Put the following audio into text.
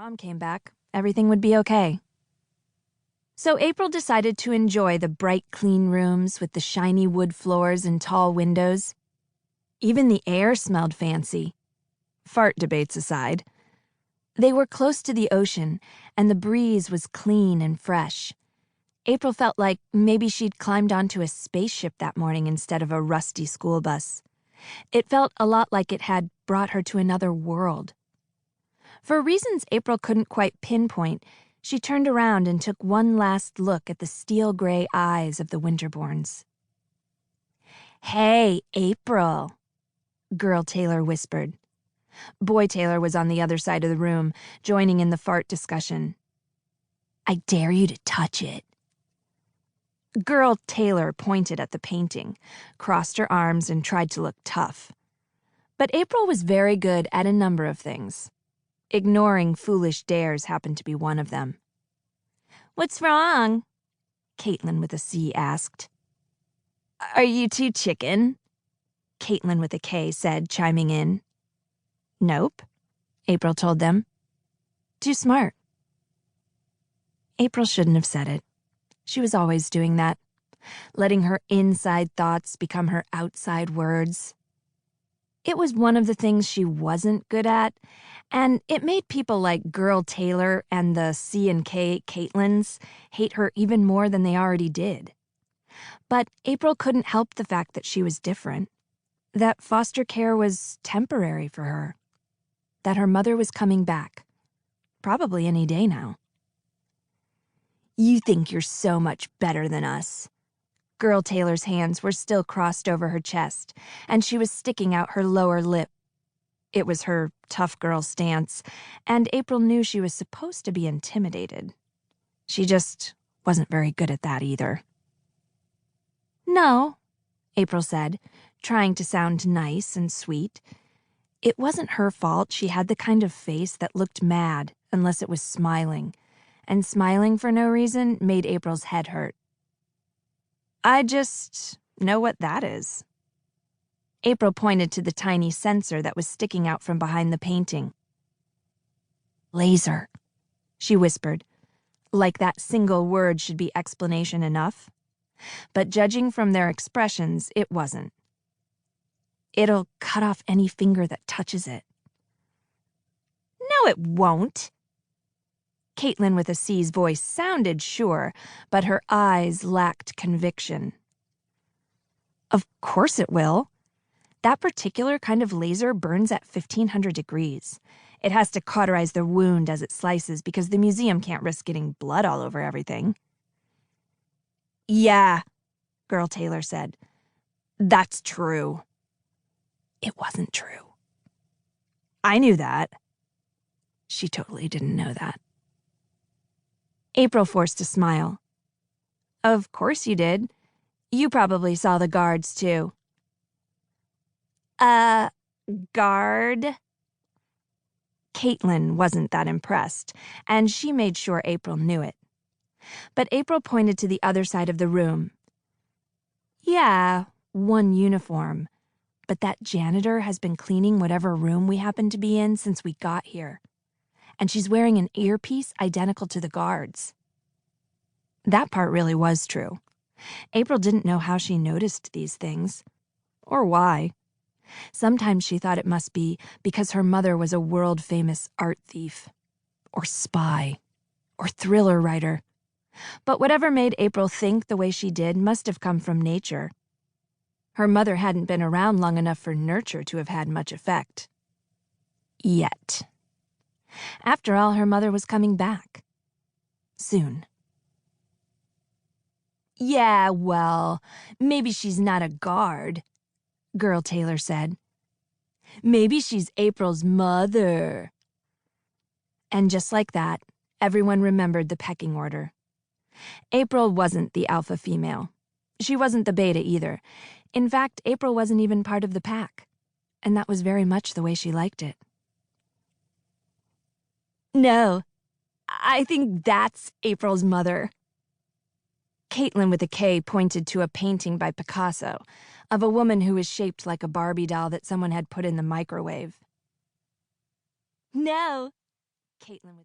Mom came back, everything would be okay. So April decided to enjoy the bright, clean rooms with the shiny wood floors and tall windows. Even the air smelled fancy. Fart debates aside. They were close to the ocean, and the breeze was clean and fresh. April felt like maybe she'd climbed onto a spaceship that morning instead of a rusty school bus. It felt a lot like it had brought her to another world. For reasons April couldn't quite pinpoint, she turned around and took one last look at the steel-gray eyes of the Winterbornes. "Hey, April," Girl Taylor whispered. Boy Taylor was on the other side of the room, joining in the fart discussion. "I dare you to touch it." Girl Taylor pointed at the painting, crossed her arms, and tried to look tough. But April was very good at a number of things. Ignoring foolish dares happened to be one of them. "What's wrong?" Caitlin with a C asked. "Are you too chicken?" Caitlin with a K said, chiming in. "Nope," April told them. "Too smart." April shouldn't have said it. She was always doing that, letting her inside thoughts become her outside words. It was one of the things she wasn't good at, and it made people like Girl Taylor and the C and K Caitlins hate her even more than they already did. But April couldn't help the fact that she was different, that foster care was temporary for her, that her mother was coming back, probably any day now. "You think you're so much better than us." Girl Taylor's hands were still crossed over her chest, and she was sticking out her lower lip. It was her tough girl stance, and April knew she was supposed to be intimidated. She just wasn't very good at that either. "No," April said, trying to sound nice and sweet. It wasn't her fault she had the kind of face that looked mad unless it was smiling, and smiling for no reason made April's head hurt. "I just know what that is." April pointed to the tiny sensor that was sticking out from behind the painting. "Laser," she whispered, like that single word should be explanation enough. But judging from their expressions, it wasn't. "It'll cut off any finger that touches it." "No, it won't." Caitlin with a C's voice sounded sure, but her eyes lacked conviction. "Of course it will. That particular kind of laser burns at 1500 degrees. It has to cauterize the wound as it slices because the museum can't risk getting blood all over everything." "Yeah," Girl Taylor said. "That's true." It wasn't true. I knew that. She totally didn't know that. April forced a smile. "Of course you did. You probably saw the guards, too." Guard?" Caitlin wasn't that impressed, and she made sure April knew it. But April pointed to the other side of the room. "Yeah, one uniform, but that janitor has been cleaning whatever room we happen to be in since we got here. And she's wearing an earpiece identical to the guards." That part really was true. April didn't know how she noticed these things, or why. Sometimes she thought it must be because her mother was a world-famous art thief, or spy, or thriller writer. But whatever made April think the way she did must have come from nature. Her mother hadn't been around long enough for nurture to have had much effect. Yet. After all, her mother was coming back. Soon. "Yeah, well, maybe she's not a guard," Girl Taylor said. "Maybe she's April's mother." And just like that, everyone remembered the pecking order. April wasn't the alpha female. She wasn't the beta either. In fact, April wasn't even part of the pack, and that was very much the way she liked it. "No, I think that's April's mother." Caitlin with a K pointed to a painting by Picasso of a woman who was shaped like a Barbie doll that someone had put in the microwave. "No," Caitlin with